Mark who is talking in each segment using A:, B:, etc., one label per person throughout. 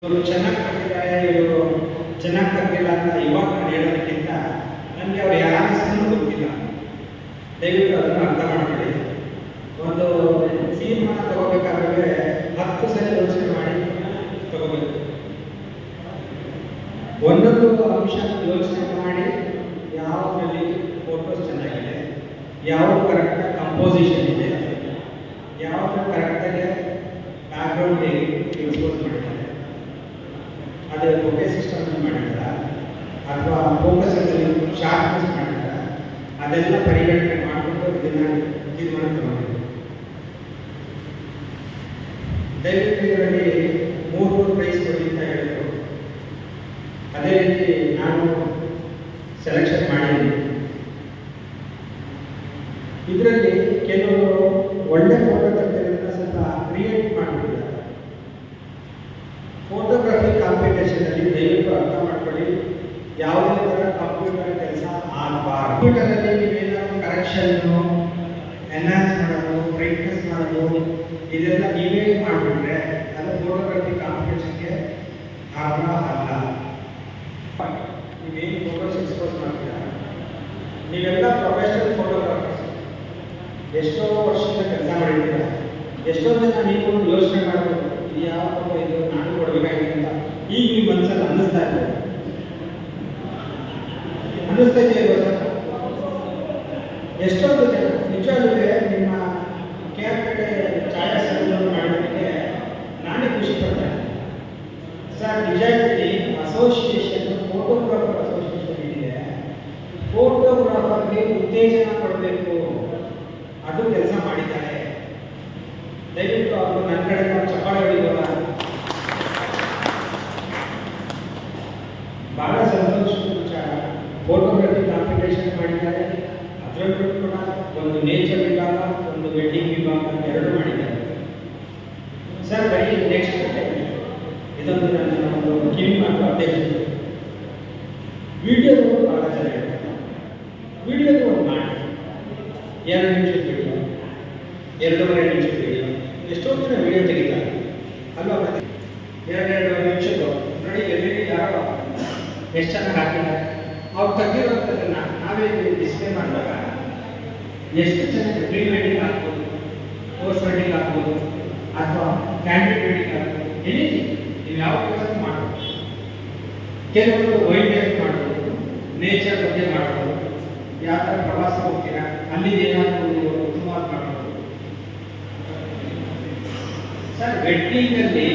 A: ಇವರು ಚೆನ್ನಾಗಿ ಕಟ್ಟಿದ್ದಾರೆ, ಇವರು ಚೆನ್ನಾಗಿ ಕಟ್ಟಿಲ್ಲ ಅಂತ ಇವಾಗ ನಾನು ಹೇಳೋದಕ್ಕಿಂತ ನನಗೆ ಅವ್ರು ಯಾರ ಹೆಸರು ಗೊತ್ತಿಲ್ಲ. ದಯವಿಟ್ಟು ಅದನ್ನು ಅರ್ಥ ಮಾಡ್ಕೊಳ್ಳಿ. ಒಂದು ತೀರ್ಮಾನ ತಗೋಬೇಕಾದ್ರೆ 10 ಸಲ ಯೋಚನೆ ಮಾಡಿ ತಗೋಬೇಕು. ಒಂದೊಂದು ಅಂಶ ಯೋಚನೆ ಮಾಡಿ ಯಾವುದರಲ್ಲಿ ಫೋಟೋಸ್ ಚೆನ್ನಾಗಿದೆ, ಯಾವುದು ಕರೆಕ್ಟಾಗಿ ಕಂಪೋಸಿಷನ್ ಇದೆ, ಯಾವುದು ಕರೆಕ್ಟಾಗಿ ಬ್ಯಾಕ್ಗ್ರೌಂಡ್ ಎಕ್ಸ್ಪೋಸ್ ಮಾಡಿದ್ದಾರೆ, ಅದೇ ಬೊಕೆ ಸಿಸ್ಟಮ್ ಮಾಡಿದ್ದಾರೆ ಅಥವಾ ಫೋಕಸಲ್ಲಿ ಶಾರ್ಪ್ನೆಸ್ ಮಾಡಿದ್ದಾರೆ, ಅದೆಲ್ಲ ಪರಿಗಣನೆ ಮಾಡಿಕೊಂಡು ಇದನ್ನು ತೀರ್ಮಾನ ತಗೊಂಡಿದ್ದಾರೆ. ದಯವಿಟ್ಟು ಇದರಲ್ಲಿ 3 ಪ್ರೈಸ್ ಕೊಡಿ ಅಂತ ಹೇಳಿದ್ರು. ಅದೇ ರೀತಿ ನಾನು ಸೆಲೆಕ್ಷನ್ ಮಾಡಿದ್ದೀನಿ. ಇದರಲ್ಲಿ ಕೆಲವರು ಒಳ್ಳೆ ಫೋಟೋ ತೆಗೆದಿರೋದನ್ನ ಸ್ವಲ್ಪ ಕ್ರಿಯೇಟ್ ಮಾಡಿಬಿಟ್ಟಿದ್ದಾರೆ. ಫೋಟೋಗ್ರಫಿ ಕಾಂಪಿಟೇಷನಲ್ಲಿ ದಯವಿಟ್ಟು ಅರ್ಥ ಮಾಡ್ಕೊಳ್ಳಿ, ಯಾವುದೇ ಥರ ಕಂಪ್ಯೂಟರ್ ಕೆಲಸ ಆಗಬಾರ್ದು. ಕಂಪ್ಯೂಟರಲ್ಲಿ ನೀವೇನಾದ್ರು ಕರೆಕ್ಷನ್ನು, ಎನ್ಹಾನ್ಸ್ ಮಾಡೋದು, ಬ್ರೈಟ್ನೆಸ್ ಮಾಡೋದು, ಇದೆಲ್ಲ ನೀವೇ ಮಾಡಿಬಿಟ್ರೆ ಅದು ಫೋಟೋಗ್ರಫಿ ಕಾಂಪಿಟೇಷನ್ಗೆ ಅರ್ಹ ಅಲ್ಲ. ನೀವೇನು ಫೋಟೋಸ್ ಎಕ್ಸ್ಪೋಸ್ ಮಾಡ್ತೀರಾ, ನೀವೆಲ್ಲ ಪ್ರೊಫೆಷನಲ್ ಫೋಟೋಗ್ರಾಫರ್ಸ್, ಎಷ್ಟೋ ವರ್ಷದಿಂದ ಕೆಲಸ ಮಾಡಿದ್ದೀರ. ಎಷ್ಟೋ ಜನ ನೀವು ಯೋಚನೆ ಮಾಡಬೇಕು, ಯಾವ ಫೋಟೋ ಇದು ನಾನು ಕೊಡಬೇಕಾಗಿದೆ ಅಂತ ಈಗ ನಿಮ್ಮ ಮನಸ್ಸಲ್ಲಿ ಅನ್ನಿಸ್ತಾ ಇದೆಯಾ ಸರ್? ಎಷ್ಟೊಂದು ಜನ ನಿಜವಾಗ್ಲೂ ನಿಮ್ಮ ಕೇರ್ಪೇಟೆ ಛಾಯಾಚಿತ್ರವನ್ನು ಮಾಡೋದಕ್ಕೆ ನಾನೇ ಖುಷಿ ಪಡ್ತೇನೆ ಸರ್. ನಿಜಾಗ್ಲಿ ಅಸೋಸಿಯೇಷನ್, ಫೋಟೋಗ್ರಾಫರ್ ಅಸೋಸಿಯೇಷನ್ ಏನಿದೆ, ಫೋಟೋಗ್ರಾಫರ್ಗೆ ಉತ್ತೇಜನ ಕೊಡಬೇಕು, ಅದು ಕೆಲಸ ಮಾಡಿದ್ದಾರೆ. ದಯವಿಟ್ಟು ಅವರು ನನ್ನ ಕಡೆ ಚಪ್ಪಾಳೆ ಹೊಡಿಬೋದ? ಬಹಳ ಸಂತೋಷದ ವಿಚಾರ. ಫೋಟೋಗ್ರಫಿ ಕಾಂಪಿಟೇಷನ್ ಮಾಡಿದ್ದಾರೆ. ಅದರಲ್ಲೂ ಕೂಡ ಒಂದು ನೇಚರ್ ವಿಭಾಗ, ಒಂದು ವೆಡ್ಡಿಂಗ್ ವಿಭಾಗ, 2 ಮಾಡಿದ್ದಾರೆ ಸರ್. ಬರೀ ನೆಕ್ಸ್ಟ್ ಇದೊಂದು ನನ್ನ ಒಂದು ಕಿವಿ ಮಾತು ಅಧ್ಯಕ್ಷತೆ. ವಿಡಿಯೋದು ಬಹಳ ಚೆನ್ನಾಗಿದೆ. ವಿಡಿಯೋದು ಒಂದು ಮಾಡಿ 2 ನಿಮಿಷದ ವಿಡಿಯೋ, 2.5 ನಿಮಿಷದ ವಿಡಿಯೋ, ಎಷ್ಟೊಂದು ಜನ ವಿಡಿಯೋ ತೆಗಿತಾರೆ ಅಲ್ವಾ? 2 ನಿಮಿಷದ್ದು ನೋಡಿ, ಎಲ್ಲಿ ಯಾರೋ ಎಷ್ಟು ಚೆನ್ನಾಗಿ ಹಾಕಿದ್ದಾರೆ. ಅವ್ರು ತೆಗಿರೋದನ್ನ ನಾವೇ ಡಿಸ್ಪ್ಲೇ ಮಾಡಿದಾಗ ಎಷ್ಟು ಚೆನ್ನಾಗಿ ಪ್ರೀ ವೆಡ್ಡಿಂಗ್ ಆಗ್ಬೋದು, ಪೋಸ್ಟ್ ವೆಡ್ಡಿಂಗ್ ಆಗ್ಬೋದು, ಅಥವಾ ಕ್ಯಾಂಡಿಡ್ ವೆಡ್ಡಿಂಗ್ ಆಗ್ಬೋದು, ಎನಿಥಿಂಗ್ ನೀವು ಯಾವ ಬೇಕಾದ್ರೂ ಮಾಡ್ಬೋದು. ಕೆಲವರು ವೈಲ್ಡ್ ಲೈಫ್ ಮಾಡ್ಬೋದು, ನೇಚರ್ ಬಗ್ಗೆ ಮಾಡ್ಬೋದು, ಯಾವ ಥರ ಪ್ರವಾಸ ಹೋಗ್ತೀರಾ ಅಲ್ಲಿ ಏನಾದರೂ ಸುಮಾರು ಮಾಡ್ಬೋದು ಸರ್. ವೆಡ್ಡಿಂಗಲ್ಲಿ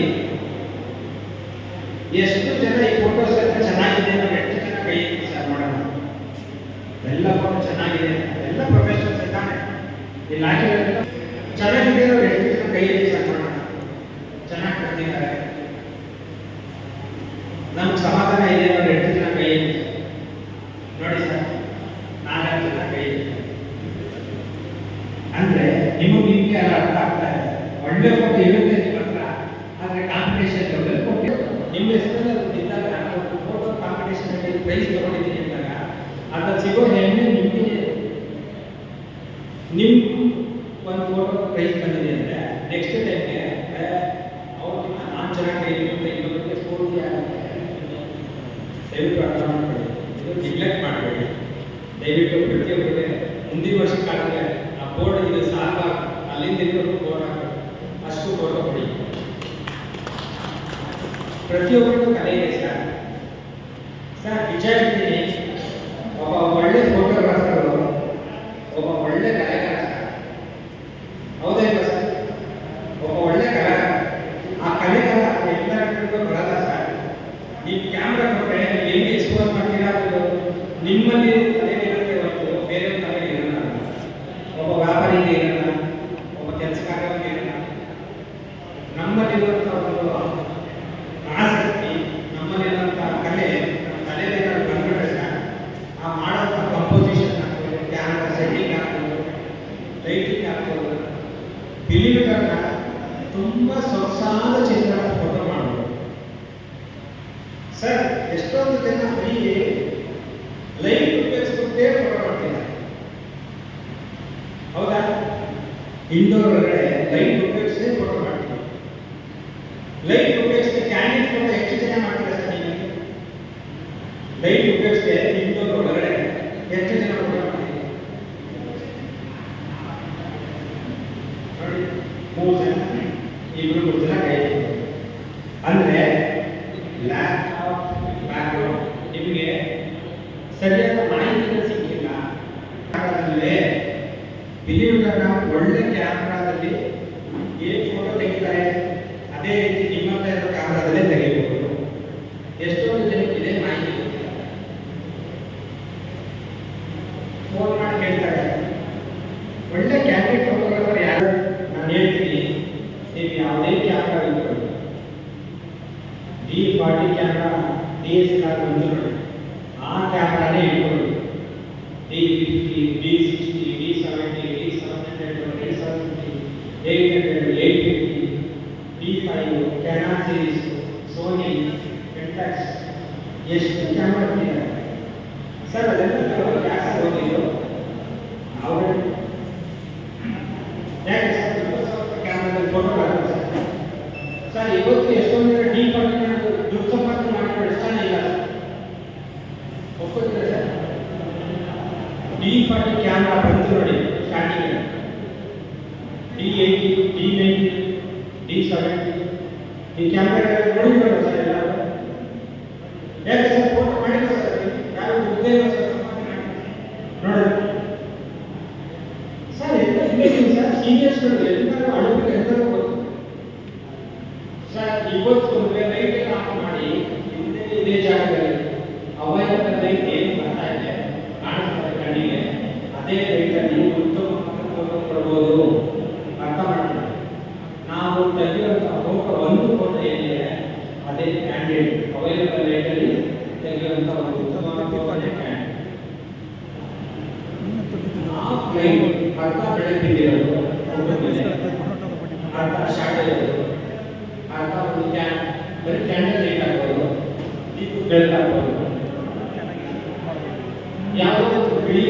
A: ಎಷ್ಟು ಜನ ಈ ಫೋಟೋಸ್ ಎಲ್ಲ ಚೆನ್ನಾಗಿದೆ ಅಂದ್ರೆ ಎಷ್ಟು ಜನ ಕೈ ಸರ್ ನೋಡೋಣ. ಎಲ್ಲ ಫೋಟೋ ಚೆನ್ನಾಗಿದೆ, ಎಲ್ಲ ಪ್ರೊಫೆಷನಲ್ಸ್ ಇದ್ದಾನೆ, ಇಲ್ಲಿ ಹಾಕಿರೋದೆಲ್ಲ ಚೆನ್ನಾಗಿದೆ ಅಂದ್ರೆ ಎಷ್ಟು ಜನ ಕೈ ಸರ್ ನೋಡೋಣ. ಚೆನ್ನಾಗಿ ಕಟ್ಟಿದ್ದಾರೆ, ನಮ್ಗೆ ಸಮಾಧಾನ ಇದೆ ಅಂದ್ರೆ ಎಷ್ಟು ಜನ ಕೈ ನೋಡಿ ಸರ್. 4 ಜನ ಕೈ ಅಂದ್ರೆ ನಿಮಗೆ ಅರ್ಥ ಆಗ್ತಾ ಇದೆ. ಒಳ್ಳೆ ಫೋಟೋ ಇರುತ್ತೆ ನಿಮ್ಮ ಹತ್ರ, ಆದರೆ ಕಾಂಪಿಟೇಷನ್ ಕೊಟ್ಟು ನಿಮ್ಮ ಹೆಸರಲ್ಲಿ ಇದ್ದಾಗ ಫೋಟೋ ಕಾಂಪಿಟೇಷನ್ ಪ್ರೈಸ್ ತಗೊಂಡಿದ್ದೀನಿ ಅಂದಾಗ ಅದ್ರಲ್ಲಿ ಸಿಗೋ ಹೆಮ್ಮೆ ನಿಮಗೆ. ನಿಮ್ಮ ಒಂದು ಫೋಟೋ ಪ್ರೈಸ್ ಬಂದಿದೆ ಅಂದರೆ ನೆಕ್ಸ್ಟ್ ಟೈಮ್ಗೆ ಅವ್ರಿಗಿಂತ ನಾನು ಚೆನ್ನಾಗಿ ಅಂತ ಇನ್ನೊಂದಕ್ಕೆ ಸ್ಫೂರ್ತಿ ಆಗುತ್ತೆ. ದಯವಿಟ್ಟು ಅರ್ಥ ಮಾಡ್ಕೊಳ್ಳಿ, ಇದು ನೆಗ್ಲೆಕ್ಟ್ ಮಾಡಬೇಡಿ. ದಯವಿಟ್ಟು ಪ್ರತಿಯೊಬ್ಬರಿಗೆ ಮುಂದಿನ ವರ್ಷಕ್ಕಾಗಲೇ ಆ ಬೋರ್ಡ್ ಇದು ಸಾಕು, ಅಲ್ಲಿಂದ ಬೋರ್ಡ್ ಹಾಕಬೇಕು, ಅಷ್ಟು ಫೋಟೋ ಕೊಡಿ. ಪ್ರತಿಯೊಬ್ಬರಿಗೂ ಕಲೆ ಇದೆ ಸರ್. ಸರ್ ನಿಜ ಹೇಳ್ತೀನಿ, ಒಬ್ಬ ಒಳ್ಳೆ ಫೋಟೋಗ್ರಾಫರು ಒಬ್ಬ ಒಳ್ಳೆ ಕಲೆಗಾರ ಸರ್. ಹೌದಾ ಇಲ್ಲ ಸರ್? ಒಬ್ಬ ಒಳ್ಳೆ ಕಲೆಗಾರ, ಆ ಕಲೆಗಾರ ಎಲ್ಲರಿಗೂ ಬರಲ್ಲ ಸರ್. ನೀವು ಕ್ಯಾಮ್ರಾ ಕೊಟ್ಟರೆ ಎಲ್ಲಿ ಎಕ್ಸ್ಪೋಸ್ ಮಾಡ್ತೀರಾ ಅದು ನಿಮ್ಮಲ್ಲಿ ತಲೆಗಿರುತ್ತೆ ಹೊರತು ಬೇರೆ ತಲೆಗೆ ಇರಲ್ಲ. ಒಬ್ಬ ವ್ಯಾಪಾರಿಗೆ ಇರಲ್ಲ, ಒಬ್ಬ ಕೆಲಸಗಾರರಿಗೆ ಇರಲ್ಲ. ನಮ್ಮಲ್ಲಿರುವಂಥ ಒಂದು ಆಸಕ್ತಿ, ನಮ್ಮಲ್ಲಿರುವಂಥ ಕಲೆ, ಕಲೆಯಲ್ಲಿ ನಾವು ಕಂಡುಬಿಟ್ರೆ ಆ ಮಾಡೋಂಥ ಕಂಪೋಸಿಷನ್ ಆಗ್ಬೋದು, ಕ್ಯಾಮ್ರಾ ಸೆಟ್ಟಿಂಗ್ ಆಗ್ಬೋದು, ಲೈಟಿಂಗ್ ಆಗ್ಬೋದು, ಫಿಲಿಮ್ಗಳನ್ನ ತುಂಬ ಸೊಗಸಾದ ಚಿತ್ರಣ ಫೋಟೋ ಮಾಡ್ಬೋದು ಸರ್. ಎಷ್ಟೊಂದು ಜನ ಬರೀ ಲೈಟ್ ಉಪಯೋಗಿಸ್ಬಿಟ್ಟೇ ಫೋಟೋ ಮಾಡ್ತಿದ್ದಾರೆ. ಹೌದಾ? ಇಂಡೋರ್ ಒಳಗಡೆ ಲೈಟ್ ಉಪಯೋಗಿಸಿ ಫೋಟೋ ಮಾಡ್ತೀವಿ. ಲೈಟ್ ಉಪಯೋಗಿಸಿ ಕ್ಯಾಂಡಿಡ್ ಫೋಟೋ ಅಂದರೆ ಲ್ಯಾಕ್ ಆಫ್ ಬ್ಯಾಕ್ಗ್ರೌಂಡ್, ನಿಮಗೆ ಸರಿಯಾದ ಮಾಹಿತಿಗಳು ಸಿಕ್ಕಿಲ್ಲ. ಹಾಗಾದರೆ ಬಿಲೀವ್ಗಳನ್ನ ಒಳ್ಳೆ ಕ್ಯಾಮ್ರಾದಲ್ಲಿ ಏನು ಫೋಟೋ ತೆಗಿತಾರೆ ಅದೇ ರೀತಿ ನಿಮ್ಮ ಹತ್ರ ಇರೋ ಕ್ಯಾಮ್ರಾದಲ್ಲೇ ತೆಗಿಬಹುದು. ಎಷ್ಟೊಂದು ಜನಕ್ಕೆ ಇದೇ ಮಾಹಿತಿ ಗೊತ್ತಿಲ್ಲ. ಫೋನ್ ಮಾಡಿ ಕೇಳ್ತಾರೆ ಒಳ್ಳೆ ಕ್ಯಾಂಡಿಡೇಟ್ ಫೋಟೋಗ್ರಾಫರ್ ಯಾರು? ನಾನು ಹೇಳ್ತೀನಿ, ನೀವು ಯಾವುದೇ ಕ್ಯಾಮ್ರಾ ಇಟ್ಕೊಳ್ಳಿ, D40 ಕ್ಯಾಮ್ರಾ DSLR ಬಂದು ನೋಡಿ, ಆ ಕ್ಯಾಮ್ರಾನೇ ಇಟ್ಕೊಳ್ಳಿ. D50, D60, D70, D700, D750, 800, 850, D5, Canon series, Sony, Pentax, ಎಷ್ಟು ಕ್ಯಾಮ್ರಾ ಇಟ್ಟಿದ್ದಾರೆ ಸರ್. ಅದೆಲ್ಲ ಯಾಕೆ ಸರ್ ಹೋಗಿದ್ದು? ಅವರು ಯಾಕೆ ಸರ್ ಕ್ಯಾಮ್ರಾದಲ್ಲಿ ಫೋಟೋ ಬರುತ್ತೆ ಸರ್? ಸರ್ ಇವತ್ತು ಎಷ್ಟೊಂದು D40 ದುಡ್ಡು ಸಂಪಾದನೆ ಮಾಡಿಕೊಂಡು ಇಷ್ಟನೇ ಇಲ್ಲ ಸರ್, ಒಪ್ಕೋತೀರಾ ಸರ್? D40 ಕ್ಯಾಮ್ರಾ ಬಂತು ನೋಡಿ ಸ್ಟಾರ್ಟಿಂಗ್, D80, D90, D70 ಈ ಕ್ಯಾಮ್ರಾ ನೋಡಿದ್ರು ಸರ್ ಎಲ್ಲರೂ. ಯಾಕೆ ಸರ್ ಫೋಟೋ ಮಾಡಿಲ್ಲ ಸರ್? ಯಾರು ಉದ್ಯೋಗ ಸರ್ ನೋಡಿ ಸರ್, ಎಲ್ಲ ಇಮೇಜಿಂಗ್ ಸರ್, ಸೀರಿಯಸ್ಗಳು ಎಲ್ಲರೂ ಅಳುಬಿಟ್ಟು ಎಲ್ಲರೂ ಗೊತ್ತು ಸರ್. ಇವತ್ತು ಲೈಟ್ ಎಲ್ಲ ಆಫ್ ಮಾಡಿ ಇದೇ ಜಾಗದಲ್ಲಿ ಅವೈಲಬಲ್ ಲೈಟ್ ಏನು ಬರ್ತಾ ಇದೆ ಕಾಣಿಸ್ತಾರೆ ಕಣ್ಣಿಗೆ, ಅದೇ ಲೈಟಲ್ಲಿ ಉತ್ತಮ ಫೋಟೋ ಕೊಡ್ಬೋದು. ಅರ್ಥ ಮಾಡ್ತೀವಿ ನಾವು ತೆಗೆಯುವಂಥ ಫೋಟೋ, ಒಂದು ಫೋಟೋ ಏನಿದೆ ಅದೇ ಕ್ಯಾಂಡಿಡೇಟ್ ಅವೈಲಬಲ್ ಲೈಟಲ್ಲಿ ತೆಗೆಯುವಂಥ ಒಂದು ಉತ್ತಮ ಕ್ಯಾಂಡಿಡೇಟ್. ಆಫ್ ಲೈಟ್ ಅರ್ಧ ಬೆಳಕಿರೋದು, ಅರ್ಧ ಶಾರ್ಟ್ ಇರೋದು, ಅರ್ಧ ಒಂದು ಬರೀ ಕ್ಯಾಂಡಲ್ ಲೈಟ್ ಆಗ್ಬೋದು, ದೀಪ ಬೆಳಕು ಆಗ್ಬೋದು. ಯಾವುದೋ ಬಿಳಿ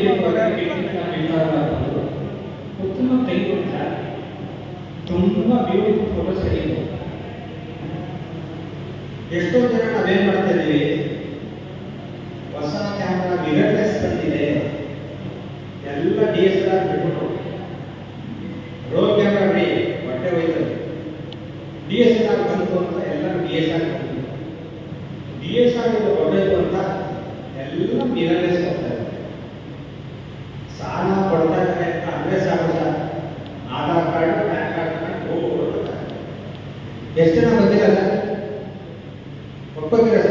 A: ಉತ್ತಮ ತೆಗೆದುಕೊಂಡ ತುಂಬ ಬ್ಯೂಟಿಫುಲ್ ಫೋಟೋಸ್ ತೆಗೆದು. ಎಷ್ಟೋ ಜನ ನಾವೇನು ಮಾಡ್ತಾ ಇದ್ದೀವಿ, ಹೊಸ ಕ್ಯಾಮ್ರಾ ಮಿರರ್ಲೆಸ್ ಬಂದಿದೆ, ಎಲ್ಲ DSLR ಬಿಟ್ಬಿಟ್ಟು ರೋ ಕ್ಯಾಮ್ರಾ ಬಿಡಿ ಹೊಟ್ಟೆ ಹೋಯ್ತದೆ. DSLR ಬಂತು ಅಂತ ಎಲ್ಲರೂ DSLR ಬಂತು, DSLR ಹೊಡೆದು ಅಂತ ಎಲ್ಲ ಮಿರರ್ಲೆಸ್ ಹೋಗ್ತಾರೆ. ಸಾಲ ಕೊಡ್ತಾ ಇದ್ದಾರೆ ಅಂತ ಅಂದರೆ ಸಾಕು sir, Aadhaar card PAN card ಹೋಗ್ಬಿಡ್ತಾರೆ. ಎಷ್ಟು ಜನ ಬಂದಿಲ್ಲ ಸರ್? ಒಪ್ಕೋತೀರಾ ಸರ್?